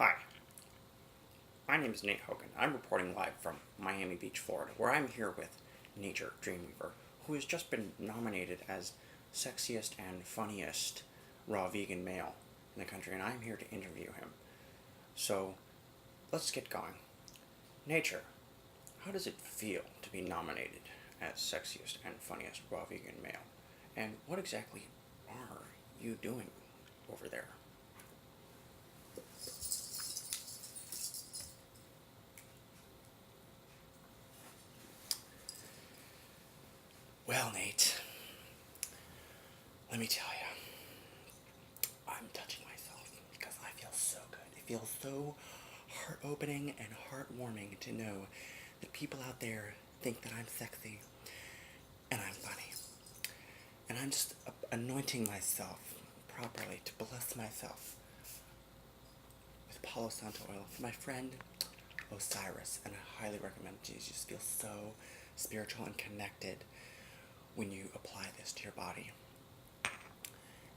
Hi, my name is Nate Hogan. I'm reporting live from Miami Beach, Florida, where I'm here with Nature Dreamweaver, who has just been nominated as sexiest and funniest raw vegan male in the country, and I'm here to interview him. So, let's get going. Nature, how does it feel to be nominated as sexiest and funniest raw vegan male? And what exactly are you doing over there? Well, Nate, let me tell you, I'm touching myself because I feel so good. It feels so heart-opening and heartwarming to know that people out there think that I'm sexy and I'm funny. And I'm just anointing myself properly to bless myself with Palo Santo oil from my friend Osiris, and I highly recommend it. You just feel so spiritual and connected when you apply this to your body.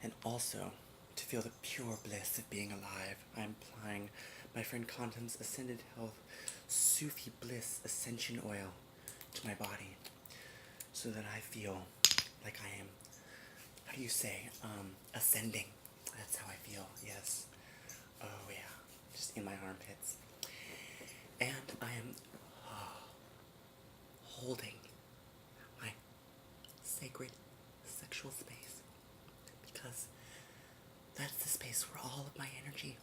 And also, to feel the pure bliss of being alive, I'm applying my friend Contem's Ascended Health Sufi Bliss Ascension Oil to my body so that I feel like I am, how do you say, ascending. That's how I feel, yes. Oh yeah, just in my armpits. And I am holding my sacred sexual space because that's the space where all of my energy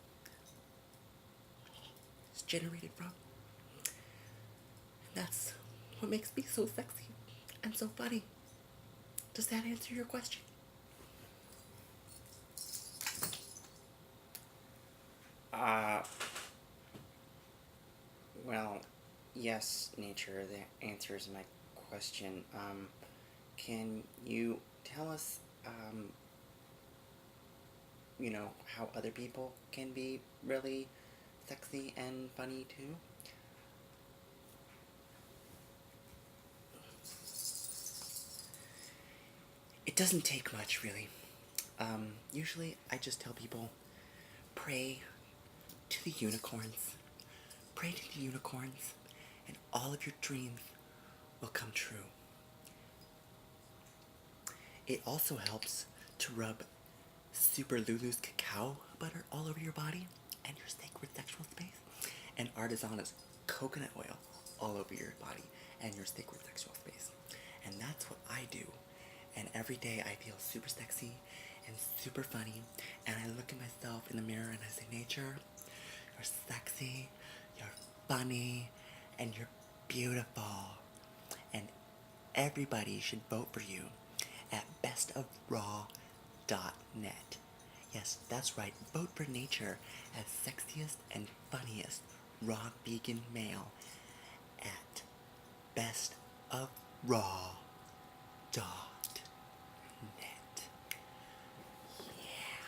is generated from. And that's what makes me so sexy and so funny. Does that answer your question? Uh, well, yes, Nature, that answers my question. Can you tell us, how other people can be really sexy and funny too? It doesn't take much, really. Usually I just tell people, pray to the unicorns. Pray to the unicorns, and all of your dreams will come true. It also helps to rub Super Lulu's cacao butter all over your body and your sacred sexual space, and Artisana's coconut oil all over your body and your sacred sexual space. And that's what I do. And every day I feel super sexy and super funny, and I look at myself in the mirror and I say, Nature, you're sexy, you're funny, and you're beautiful. And everybody should vote for you at bestofraw.net. Yes, that's right. Vote for Nature as sexiest and funniest raw vegan male at bestofraw.net. Yeah.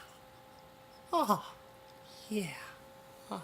Oh, yeah. Oh.